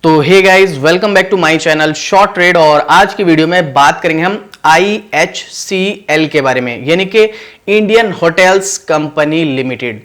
तो hey guys, welcome back to my channel Short Trade. और आज की वीडियो में बात करेंगे हम IHCL के बारे में, यानी कि इंडियन होटल्स कंपनी लिमिटेड।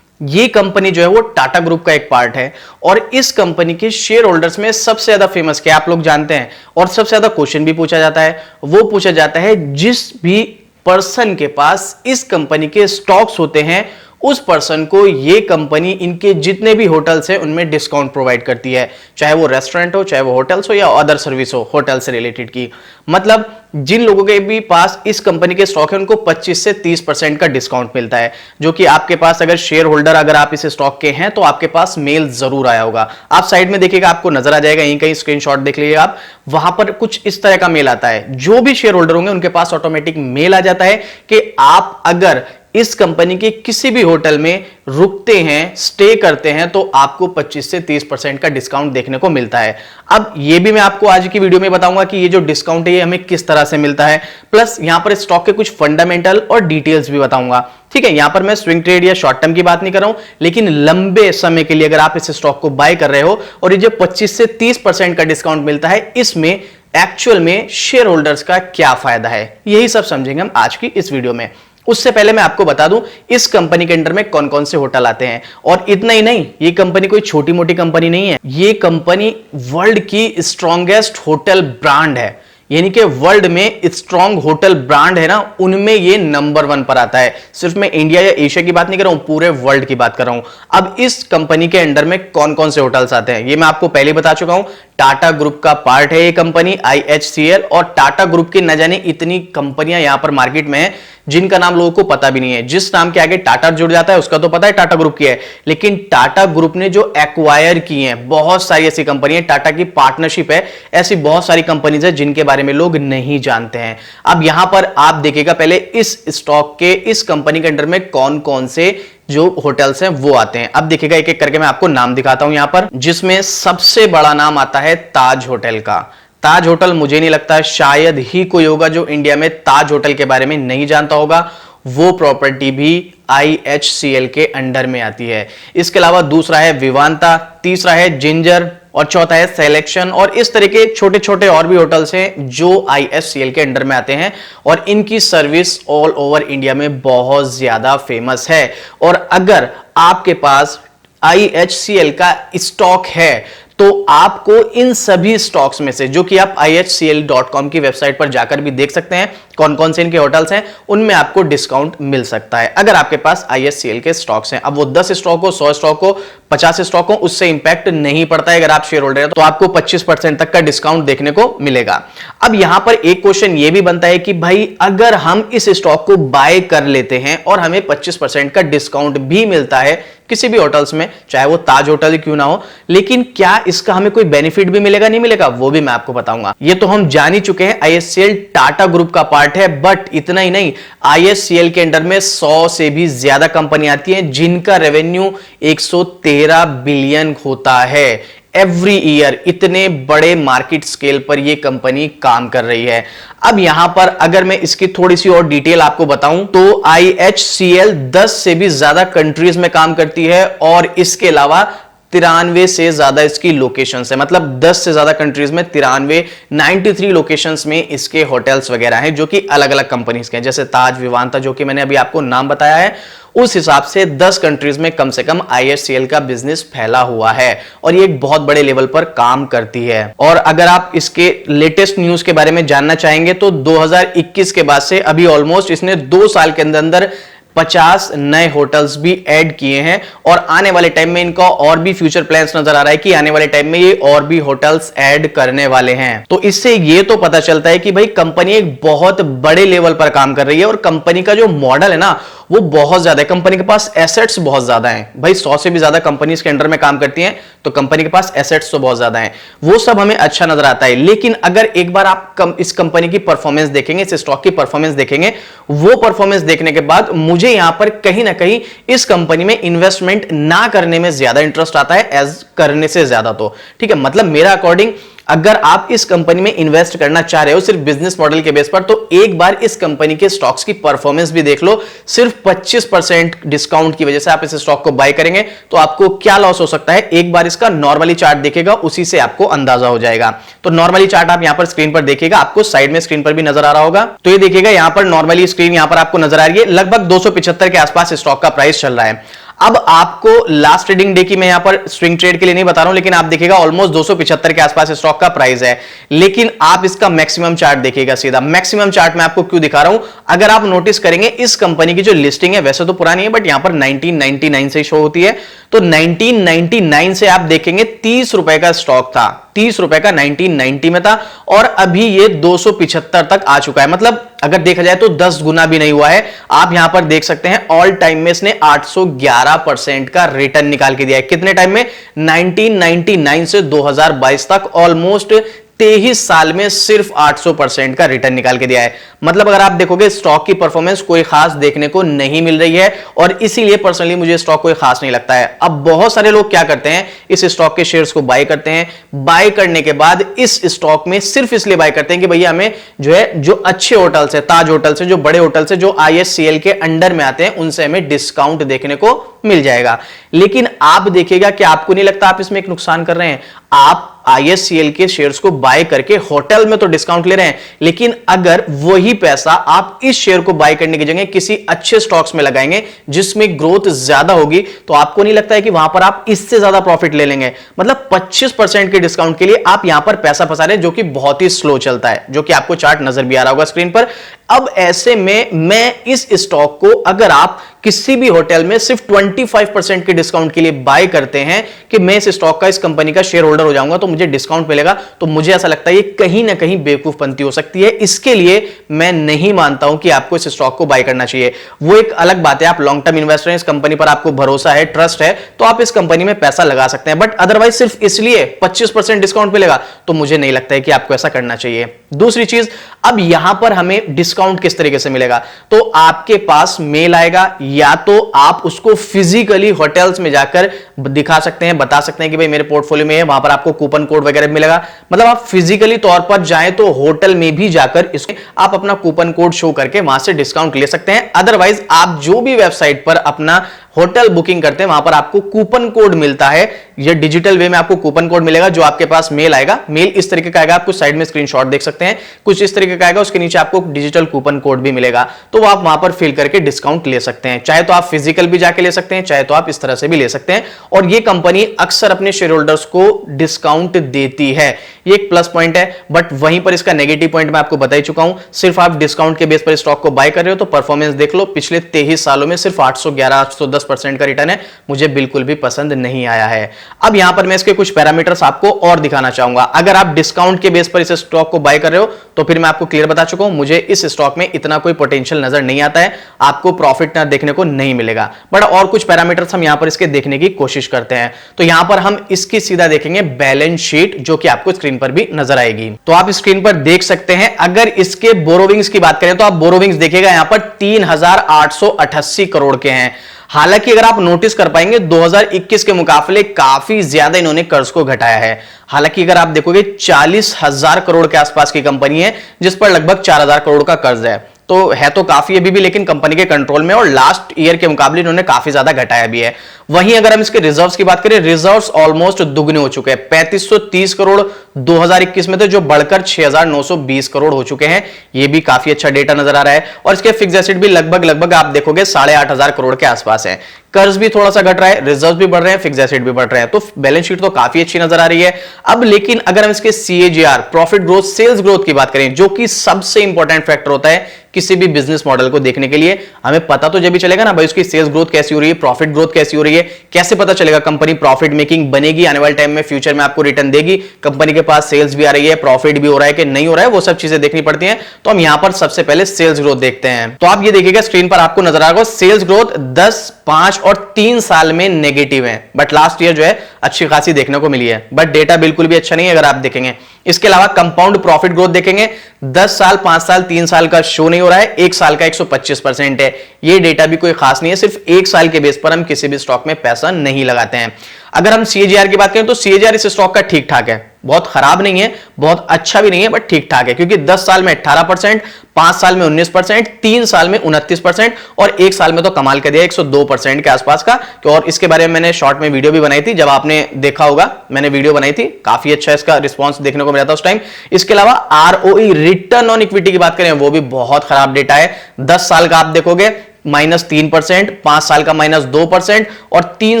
ये कंपनी जो है वो टाटा ग्रुप का एक पार्ट है और इस कंपनी के शेयर होल्डर्स में सबसे ज्यादा फेमस क्या आप लोग जानते हैं और सबसे ज्यादा क्वेश्चन भी पूछा जाता है, वो पूछा जाता है जिस भी पर्सन के पास इस कंपनी के स्टॉक्स होते हैं उस पर्सन को ये कंपनी इनके जितने भी होटल्स हैं उनमें डिस्काउंट प्रोवाइड करती है, चाहे वो रेस्टोरेंट हो, चाहे वो होटल्स हो या अदर सर्विस हो होटल से रिलेटेड की। मतलब जिन लोगों के भी पास इस कंपनी के स्टॉक है उनको 25 से 30% का डिस्काउंट मिलता है, जो कि आपके पास अगर शेयर होल्डर अगर आप इस स्टॉक के हैं तो आपके पास मेल जरूर आया होगा। आप साइड में देखिएगा, आपको नजर आ जाएगा, यहीं कहीं स्क्रीनशॉट देख लीजिए आप, वहां पर कुछ इस तरह का मेल आता है। जो भी शेयर होल्डर होंगे उनके पास ऑटोमेटिक मेल आ जाता है कि आप अगर इस कंपनी के किसी भी होटल में रुकते हैं, स्टे करते हैं, तो आपको 25 से 30% का डिस्काउंट देखने को मिलता है। अब ये भी मैं आपको आज की वीडियो में बताऊंगा कि ये जो डिस्काउंट है ये हमें किस तरह से मिलता है, प्लस यहां पर स्टॉक के कुछ फंडामेंटल और डिटेल्स भी बताऊंगा। ठीक है, यहां पर मैं स्विंग ट्रेड या शॉर्ट टर्म की बात नहीं कर रहा हूं, लेकिन लंबे समय के लिए अगर आप इस स्टॉक को बाय कर रहे हो और ये जो 25 से 30% का डिस्काउंट मिलता है, इसमें एक्चुअल में शेयर होल्डर्स का क्या फायदा है, यही सब समझेंगे हम आज की इस वीडियो में। उससे पहले मैं आपको बता दूं इस कंपनी के अंडर में कौन कौन से होटल आते हैं। और इतना ही नहीं, ये कंपनी कोई छोटी मोटी कंपनी नहीं है, ये कंपनी वर्ल्ड की स्ट्रॉन्गेस्ट होटल ब्रांड है, यानी कि वर्ल्ड में स्ट्रॉन्ग होटल ब्रांड है ना, उनमें ये नंबर 1 पर आता है। सिर्फ मैं इंडिया या एशिया की बात नहीं कर रहा हूं, पूरे वर्ल्ड की बात कर रहा हूं। अब इस कंपनी के अंडर में कौन कौन से होटल्स आते हैं ये मैं आपको पहले बता चुका हूं। टाटा ग्रुप का पार्ट है ये कंपनी IHCL, और टाटा ग्रुप की न जाने इतनी कंपनियां यहां पर मार्केट में है जिनका नाम लोगों को पता भी नहीं है। जिस नाम के आगे टाटा जुड़ जाता है उसका तो पता है टाटा ग्रुप की है, लेकिन टाटा ग्रुप ने जो एक्वायर की हैं बहुत सारी ऐसी कंपनी है, टाटा की पार्टनरशिप है, ऐसी बहुत सारी कंपनीज है जिनके बारे में लोग नहीं जानते हैं। अब यहां पर आप देखिएगा पहले इस स्टॉक के, इस कंपनी के अंडर में कौन कौन से जो होटल्स हैं वो आते हैं। अब देखिएगा एक एक करके मैं आपको नाम दिखाता हूं यहां पर, जिसमें सबसे बड़ा नाम आता है ताज होटल का। ताज होटल मुझे नहीं लगता शायद ही कोई होगा जो इंडिया में ताज होटल के बारे में नहीं जानता होगा। वो प्रॉपर्टी भी IHCL के अंडर में आती है। इसके अलावा दूसरा है विवांता, तीसरा है जिंजर और चौथा है सिलेक्शन, और इस तरह के छोटे छोटे और भी होटल्स हैं जो IHCL के अंडर में आते हैं और इनकी सर्विस ऑल ओवर इंडिया में बहुत ज्यादा फेमस है। और अगर आपके पास IHCL का स्टॉक है तो आपको इन सभी स्टॉक्स में से, जो कि आप IHCL.com की वेबसाइट पर जाकर भी देख सकते हैं कौन कौन से इनके होटल्स हैं, उनमें आपको डिस्काउंट मिल सकता है अगर आपके पास IHCL के स्टॉक्स हैं। अब वो 10 स्टॉक हो, 100 स्टॉक हो, 50 स्टॉक हो, उससे इंपैक्ट नहीं पड़ता है। अगर आप शेयर होल्डर हैं तो आपको 25% तक का डिस्काउंट देखने को मिलेगा। अब यहां पर एक क्वेश्चन ये भी बनता है कि भाई अगर हम इस स्टॉक को बाय कर लेते हैं और हमें 25% का डिस्काउंट भी मिलता है किसी भी होटल्स में, चाहे वो ताज होटल ही क्यों ना हो, लेकिन क्या इसका हमें कोई बेनिफिट भी मिलेगा नहीं मिलेगा, वो भी मैं आपको बताऊंगा। ये तो हम जान ही चुके हैं IHCL टाटा ग्रुप का पार्ट है, बट इतना ही नहीं, IHCL के अंडर में 100 से भी ज्यादा कंपनी आती हैं जिनका रेवेन्यू 113 बिलियन होता है एवरी ईयर। इतने बड़े मार्केट स्केल पर यह कंपनी काम कर रही है। अब यहां पर अगर मैं इसकी थोड़ी सी और डिटेल आपको बताऊं तो IHCL 10 से भी ज्यादा कंट्रीज में काम करती है और इसके अलावा 93 से ज्यादा इसकी लोकेशंस है। मतलब 10 से ज्यादा कंट्रीज में 93 लोकेशंस में इसके होटल्स वगैरह हैं जो कि अलग अलग कंपनीज के हैं, जैसे ताज, विवांता, जो कि मैंने अभी आपको नाम बताया है। उस हिसाब से 10 कंट्रीज में कम से कम IHCL का बिजनेस फैला हुआ है और ये एक बहुत बड़े लेवल पर काम करती है। और अगर आप इसके लेटेस्ट न्यूज के बारे में जानना चाहेंगे तो 2021 के बाद से अभी ऑलमोस्ट इसने 2 साल के अंदर 50 नए होटल्स भी ऐड किए हैं और आने वाले टाइम में इनका और भी फ्यूचर प्लान्स नजर आ रहा है कि आने वाले टाइम में ये और भी होटल्स ऐड करने वाले हैं। तो इससे ये तो पता चलता है कि भाई कंपनी एक बहुत बड़े लेवल पर काम कर रही है और कंपनी का जो मॉडल है ना वो बहुत ज्यादा है। कंपनी के पास एसेट्स बहुत ज्यादा हैं भाई, 100 से भी ज्यादा कंपनीज के अंडर में काम करती हैं तो कंपनी के पास एसेट्स तो बहुत ज्यादा हैं, वो सब हमें अच्छा नजर आता है। लेकिन अगर एक बार आप इस कंपनी की परफॉर्मेंस देखेंगे, इस स्टॉक की परफॉर्मेंस देखेंगे, वो परफॉर्मेंस देखने के बाद मुझे यहां पर कहीं ना कहीं इस कंपनी में इन्वेस्टमेंट ना करने में ज्यादा इंटरेस्ट आता है एज करने से ज्यादा। तो ठीक है, मतलब मेरा अकॉर्डिंग अगर आप इस कंपनी में इन्वेस्ट करना चाह रहे हो सिर्फ बिजनेस मॉडल के बेस पर, तो एक बार इस कंपनी के स्टॉक्स की परफॉर्मेंस भी देख लो। सिर्फ 25% डिस्काउंट की वजह से आप इस स्टॉक को बाय करेंगे तो आपको क्या लॉस हो सकता है, एक बार इसका नॉर्मली चार्ट देखेगा, उसी से आपको अंदाजा हो जाएगा। तो नॉर्मली चार्ट आप यहां पर स्क्रीन पर देखिएगा, आपको साइड में स्क्रीन पर भी नजर आ रहा होगा। तो ये देखिएगा यहां पर नॉर्मली स्क्रीन यहां पर आपको नजर आ रही है, लगभग 275 के आसपास स्टॉक का प्राइस चल रहा है। अब आपको लास्ट ट्रेडिंग डे की मैं यहां पर स्विंग ट्रेड के लिए नहीं बता रहा हूं, लेकिन आप देखिएगा ऑलमोस्ट 275 के आसपास स्टॉक का प्राइस है। लेकिन आप इसका मैक्सिमम चार्ट देखिएगा सीधा। मैक्सिमम चार्ट मैं आपको क्यों दिखा रहा हूं, अगर आप नोटिस करेंगे इस कंपनी की जो लिस्टिंग है वैसे तो पुरानी है, बट यहां पर 1999 से शो होती है। तो 1999 से आप देखेंगे 30 रुपए का स्टॉक था, 30 रुपए का 1990 में था, और अभी ये 275 तक आ चुका है। मतलब अगर देखा जाए तो 10 गुना भी नहीं हुआ है। आप यहां पर देख सकते हैं ऑल टाइम में इसने 811% का रिटर्न निकाल के दिया है। कितने टाइम में, 1999 से 2022 तक ऑलमोस्ट 23 साल में सिर्फ 800% का रिटर्न निकाल के दिया है। मतलब अगर आप देखोगे स्टॉक की परफॉर्मेंस कोई खास देखने को नहीं मिल रही है, और इसीलिए पर्सनली मुझे स्टॉक कोई खास नहीं लगता है। अब बहुत सारे लोग क्या करते हैं, इस स्टॉक के शेयर्स को बाय करते हैं, बाय करने के बाद इस स्टॉक में सिर्फ इसलिए बाय करते हैं कि भैया हमें जो है, जो अच्छे होटल्स है, ताज होटल्स है, जो बड़े होटल्स है, जो IHCL के अंडर में आते हैं, उनसे हमें डिस्काउंट देखने को मिल जाएगा। लेकिन आप देखिएगा कि आपको नहीं लगता आप इसमें एक नुकसान कर रहे हैं। आप IHCL के शेयर्स को बाय करके होटल में तो डिस्काउंट ले रहे हैं, लेकिन अगर वही पैसा आप इस शेयर को बाय करने की जगह किसी अच्छे स्टॉक्स में लगाएंगे जिसमें ग्रोथ ज्यादा होगी, तो आपको नहीं लगता है कि वहां पर आप इससे ज्यादा प्रॉफिट ले लेंगे। मतलब 25% के डिस्काउंट के लिए आप यहां पर पैसा फंसा रहे हैं, जो कि बहुत ही स्लो चलता है, जो कि आपको चार्ट नजर भी आ रहा होगा स्क्रीन पर। अब ऐसे में मैं इस स्टॉक को, अगर आप किसी भी होटल में सिर्फ 25% के डिस्काउंट के लिए बाय करते हैं कि मैं इस स्टॉक का, इस कंपनी का शेयर होल्डर हो जाऊंगा तो मुझे डिस्काउंट मिलेगा, तो मुझे ऐसा लगता है ये कहीं ना कहीं बेवकूफपंती हो सकती है। इसके लिए मैं नहीं मानता हूं कि आपको इस स्टॉक को बाय करना चाहिए। वो एक अलग बात है, आप लॉन्ग टर्म इन्वेस्टर हैं, इस कंपनी पर आपको भरोसा है, ट्रस्ट है, तो आप इस कंपनी में पैसा लगा सकते हैं। बट अदरवाइज सिर्फ इसलिए 25% डिस्काउंट मिलेगा, तो मुझे नहीं लगता है कि आपको ऐसा करना चाहिए। दूसरी चीज, अब यहां पर हमें डिस्काउंट किस तरीके से मिलेगा, तो आपके पास मेल आएगा, या तो आप उसको फिजिकली होटल्स में जाकर दिखा सकते हैं, बता सकते हैं कि भाई मेरे पोर्टफोलियो में है, वहां पर आपको कूपन कोड वगैरह मिलेगा। मतलब आप फिजिकली तौर पर जाएं तो होटल में भी जाकर इसको आप अपना कूपन कोड शो करके वहां से डिस्काउंट ले सकते हैं। अदरवाइज आप जो भी वेबसाइट पर अपना होटल बुकिंग करते हैं वहां पर आपको कूपन कोड मिलता है, या डिजिटल वे में आपको कूपन कोड मिलेगा, जो आपके पास मेल आएगा। मेल इस तरीके का आएगा, आपको साइड में स्क्रीनशॉट देख सकते हैं, कुछ इस तरीके का आएगा, उसके नीचे आपको डिजिटल कूपन कोड भी मिलेगा, तो आप वहां पर फिल करके डिस्काउंट ले सकते हैं। चाहे तो आप फिजिकल भी जाके ले सकते हैं, चाहे तो आप इस तरह से भी ले सकते हैं। और ये कंपनी अक्सर अपने शेयर होल्डर्स को डिस्काउंट देती है, ये एक प्लस पॉइंट है। बट वहीं पर इसका नेगेटिव पॉइंट मैं आपको बता ही चुका हूं। सिर्फ आप डिस्काउंट के बेस पर स्टॉक को बाय कर रहे हो तो परफॉर्मेंस देख लो, पिछले 23 सालों में सिर्फ 811-810% का रिटर्न है, मुझे बिल्कुल भी पसंद नहीं आया है। अब यहां पर मैं इसके कुछ पैरामीटर्स आपको और दिखाना चाहूंगा। अगर आप डिस्काउंट के बेस पर इस स्टॉक को बाय कर रहे हो तो फिर मैं आपको क्लियर बता चुका हूं, मुझे इस स्टॉक में इतना कोई पोटेंशियल नजर नहीं आता है, आपको प्रॉफिट ना देखने को नहीं मिलेगा। बट और कुछ पैरामीटर्स हम यहां पर इसके देखने की कोशिश करते हैं। तो यहां पर हम इसकी सीधा देखेंगे बैलेंस शीट, जो कि आपको स्क्रीन पर भी नजर आएगी। तो आप स्क्रीन पर देख सकते हैं, अगर इसके बोरोविंग्स की बात करें तो आप बोरोविंग्स देखिएगा यहां पर 3888 करोड़ के हैं। हालांकि अगर आप नोटिस कर पाएंगे 2021 के मुकाबले काफी ज्यादा इन्होंने कर्ज को घटाया है। हालांकि अगर आप देखोगे 40,000 करोड़ के आसपास की कंपनी है, जिस पर लगभग 4,000 करोड़ का कर्ज है, तो है तो काफी अभी भी, लेकिन कंपनी के कंट्रोल में, और लास्ट ईयर के मुकाबले इन्होंने काफी ज्यादा घटाया भी है। वहीं अगर हम इसके रिजर्व्स की बात करें, रिजर्व्स ऑलमोस्ट दुगने हो चुके हैं। 3530 करोड़ 2021 में थे, जो बढ़कर 6920 करोड़ हो चुके हैं। ये भी काफी अच्छा डेटा नजर आ रहा है। और इसके फिक्स एसेट भी लगभग आप देखोगे 8,500 करोड़ के आसपास है। कर्ज भी थोड़ा सा घट रहा है, रिजर्व भी बढ़ रहे हैं, फिक्स एसेट भी बढ़ रहे हैं, तो बैलेंस शीट तो काफी अच्छी नजर आ रही है। अब लेकिन अगर हम इसके CAGR, profit growth, sales growth की बात करें, जो कि सबसे इंपॉर्टेंट फैक्टर होता है किसी भी बिजनेस मॉडल को देखने के लिए, हमें पता तो जब भी चलेगा ना भाई उसकी सेल्स ग्रोथ कैसी हो रही है, प्रॉफिट ग्रोथ कैसी हो रही है, कैसे पता चलेगा कंपनी प्रॉफिट मेकिंग बनेगी, आने वाले टाइम में फ्यूचर में आपको रिटर्न देगी, कंपनी के पास सेल्स भी आ रही है, प्रॉफिट भी हो रहा है कि नहीं हो रहा है, वो सब चीजें देखनी पड़ती हैं। तो हम यहां पर सबसे पहले सेल्स ग्रोथ देखते हैं। तो आप ये देखिएगा स्क्रीन पर आपको नजर आ रहा है, सेल्स ग्रोथ 10, 5 और 3 साल में नेगेटिव है, बट लास्ट ईयर जो है अच्छी खासी देखने को मिली है, बट डेटा बिल्कुल भी अच्छा नहीं है अगर आप देखेंगे। इसके अलावा कंपाउंड प्रॉफिट ग्रोथ देखेंगे, 10 साल, 5 साल, 3 साल का शो नहीं हो रहा है, 1 साल का 125% है। ये डेटा भी कोई खास नहीं है, सिर्फ 1 साल के बेस पर हम किसी भी स्टॉक में पैसा नहीं लगाते हैं। अगर हम CAGR की बात करें तो CAGR इस स्टॉक का ठीक ठाक है, बहुत खराब नहीं है, बहुत अच्छा भी नहीं है, बट ठीक ठाक है, क्योंकि 10 साल में 18%, 5 साल में 19%, 3 साल में 29% और 1 साल में तो कमाल कर दिया 102% के आसपास का। और इसके बारे में मैंने शॉर्ट में वीडियो भी बनाई थी, जब आपने देखा होगा मैंने वीडियो बनाई थी, काफी अच्छा इसका रिस्पॉन्स देखने को मिला था उस टाइम। इसके अलावा आरओई, रिटर्न ऑन इक्विटी की बात करें, वो भी बहुत खराब डेटा है। 10 साल का आप देखोगे -3%, 5 साल का -2% और 3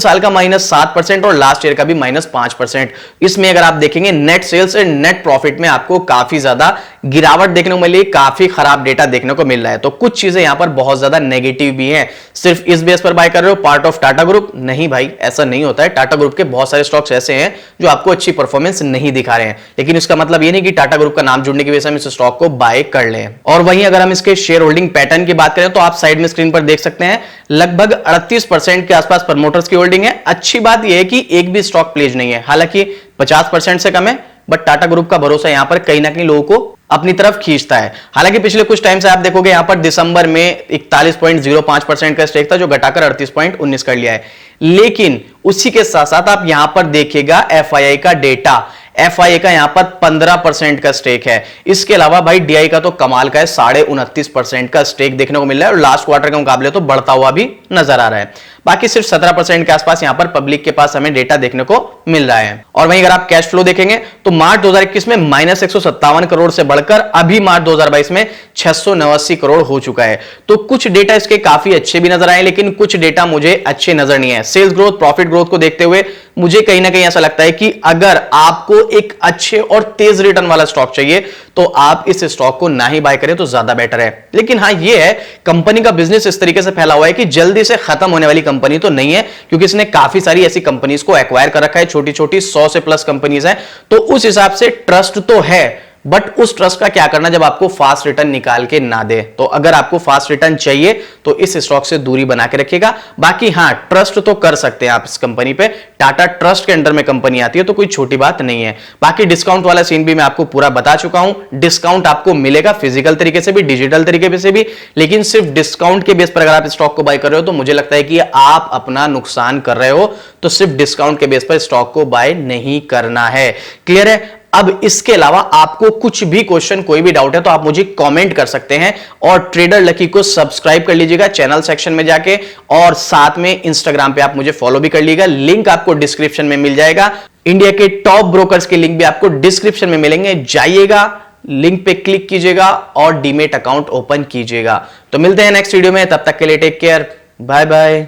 साल का -7% और लास्ट ईयर का भी -5%। इसमें अगर आप देखेंगे net sales and net profit में आपको काफी ज्यादा गिरावट देखने को मिली, काफी खराब डेटा देखने को मिल रहा है। तो कुछ चीजें यहां पर बहुत ज्यादा नेगेटिव भी हैं। सिर्फ इस बेस पर बाय कर रहे हो पार्ट ऑफ टाटा ग्रुप, नहीं भाई, ऐसा नहीं होता है। टाटा ग्रुप के बहुत सारे स्टॉक्स ऐसे हैं जो आपको अच्छी परफॉर्मेंस नहीं दिखा रहे हैं, लेकिन इसका मतलब ये नहीं कि टाटा ग्रुप का नाम जुड़ने की वजह से हम इस स्टॉक को बाय कर लें। और वहीं अगर हम इसके शेयर होल्डिंग पैटर्न की बात करें तो आप साइड में स्क्रीन पर देख सकते हैं लगभग 38% के आसपास प्रमोटर्स की होल्डिंग है। अच्छी बात यह है कि एक भी स्टॉक प्लेज नहीं है, हालांकि 50% से कम है, बट टाटा ग्रुप का भरोसा यहां पर कहीं ना कहीं लोगों को अपनी तरफ खींचता है। हालांकि पिछले कुछ टाइम से आप देखोगे यहां पर दिसंबर में 41.05% का स्टेक था, जो घटाकर 38.19 कर लिया है। लेकिन उसी के साथ साथ आप यहां पर देखिएगा एफआईआई का डेटा, एफआईआई का यहां पर 15% का स्टेक है। इसके अलावा भाई डीआई का तो कमाल का है, 29.5% का स्टेक देखने को मिल रहा है और लास्ट क्वार्टर के मुकाबले तो बढ़ता हुआ भी नजर आ रहा है। बाकी सिर्फ 17% के आसपास यहां पर पब्लिक के पास हमें डेटा देखने को मिल रहा है। और वहीं अगर आप कैश फ्लो देखेंगे तो मार्च 2021 में -157 करोड़ से बढ़कर अभी मार्च 2022 में 689 करोड़ हो चुका है। तो कुछ डेटा इसके काफी अच्छे भी नजर आए, लेकिन कुछ डेटा मुझे अच्छे नजर नहीं है। सेल्स ग्रोथ, प्रॉफिट ग्रोथ को देखते हुए मुझे कहीं ना कहीं ऐसा लगता है कि अगर आपको एक अच्छे और तेज रिटर्न वाला स्टॉक चाहिए तो आप इस स्टॉक को ना ही बाय करें तो ज्यादा बेटर है। लेकिन हां, यह है कंपनी का बिजनेस इस तरीके से फैला हुआ है कि जल्दी से खत्म होने वाली कंपनी तो नहीं है, क्योंकि इसने काफी सारी ऐसी कंपनीज को एक्वायर कर रखा है, छोटी छोटी 100 से प्लस कंपनीज हैं। तो उस हिसाब से ट्रस्ट तो है, बट उस ट्रस्ट का क्या करना जब आपको फास्ट रिटर्न निकाल के ना दे। तो अगर आपको फास्ट रिटर्न चाहिए तो इस स्टॉक से दूरी बना के रखिएगा। बाकी हां, ट्रस्ट तो कर सकते हैं आप इस कंपनी पे, टाटा ट्रस्ट के अंडर में कंपनी आती है, तो कोई छोटी बात नहीं है। बाकी डिस्काउंट वाला सीन भी मैं आपको पूरा बता चुका हूं। डिस्काउंट आपको मिलेगा फिजिकल तरीके से भी, डिजिटल तरीके से भी, लेकिन सिर्फ डिस्काउंट के बेस पर अगर आप स्टॉक को बाय कर रहे हो तो मुझे लगता है कि आप अपना नुकसान कर रहे हो। तो सिर्फ डिस्काउंट के बेस पर स्टॉक को बाय नहीं करना है। क्लियर है? अब इसके अलावा आपको कुछ भी क्वेश्चन, कोई भी डाउट है तो आप मुझे कमेंट कर सकते हैं, और ट्रेडर लकी को सब्सक्राइब कर लीजिएगा चैनल सेक्शन में जाके, और साथ में इंस्टाग्राम पे आप मुझे फॉलो भी कर लीजिएगा, लिंक आपको डिस्क्रिप्शन में मिल जाएगा। इंडिया के टॉप ब्रोकर्स के लिंक भी आपको डिस्क्रिप्शन में मिलेंगे, जाइएगा, लिंक पे क्लिक कीजिएगा और डीमेट अकाउंट ओपन कीजिएगा। तो मिलते हैं नेक्स्ट वीडियो में, तब तक के लिए टेक केयर, बाय बाय।